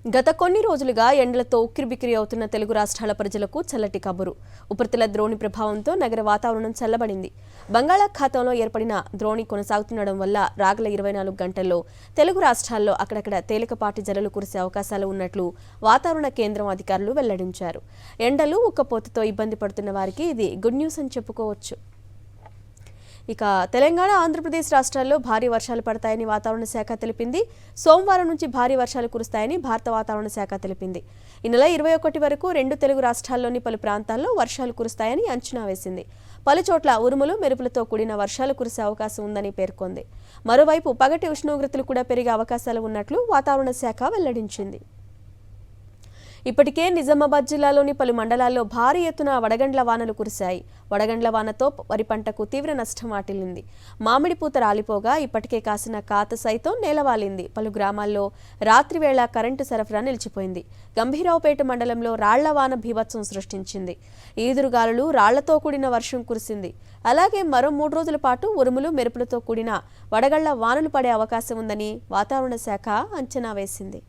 గత కొన్ని రోజులుగా ఎండలతో ఉక్కిరిబిక్కిరి అవుతున్న తెలుగు రాష్ట్రాల ప్రజలకు చల్లటి కబురు. ఉపరితల ద్రోణి ప్రభావంతో నగర వాతావరణం చల్లబడింది. బంగాళాఖాతంలో ఏర్పడిన ద్రోణి కొనసాగుతుండడం వల్ల రాగల 24 గంటల్లో తెలుగు రాష్ట్రాల్లో అక్కడక్కడ తేలికపాటి జల్లులు కురిసే అవకాశాలు ఉన్నట్లు వాతావరణ కేంద్రం అధికారులు వెల్లడించారు. ఎండలు ఉక్కపోతతో ఇబ్బంది పడుతున్న వారికి ఇది గుడ్ న్యూస్ అని చెప్పుకోవచ్చు. ఇక తెలంగాణ, ఆంధ్రప్రదేశ్ రాష్ట్రాల్లో భారీ వర్షాలు పడతాయని వాతావరణ శాఖ తెలిపింది. సోమవారం నుంచి భారీ వర్షాలు కురుస్తాయని భారత వాతావరణ శాఖ తెలిపింది. ఈ నెల 21 వరకు 2 తెలుగు రాష్ట్రాల్లోని పలు ప్రాంతాల్లో వర్షాలు కురుస్తాయని అంచనా వేసింది. పలుచోట్ల ఉరుములు, మెరుపులతో కూడిన వర్షాలు కురిసే అవకాశం ఉందని పేర్కొంది. మరోవైపు పగటి ఉష్ణోగ్రతలు కూడా పెరిగే అవకాశాలు ఉన్నట్లు వాతావరణ శాఖ వెల్లడించింది. ఇప్పటికే నిజామాబాద్ జిల్లాలోని పలు మండలాల్లో భారీ ఎత్తున వడగండ్ల వానలు కురిశాయి. వడగండ్ల వానతో వరి పంటకు తీవ్ర నష్టం వాటిల్లింది. మామిడి పూత రాలిపోగా ఇప్పటికే కాసిన కాత సైతం నేలవాలింది. పలు గ్రామాల్లో రాత్రి వేళ కరెంటు సరఫరా నిలిచిపోయింది. గంభీరావుపేట మండలంలో రాళ్ల వాన బీభత్సం సృష్టించింది. ఈదురుగాలులు, రాళ్లతో కూడిన వర్షం కురిసింది. అలాగే మరో 3 రోజుల పాటు ఉరుములు, మెరుపులతో కూడిన వడగళ్ల వానలు పడే అవకాశం ఉందని వాతావరణ శాఖ అంచనా వేసింది.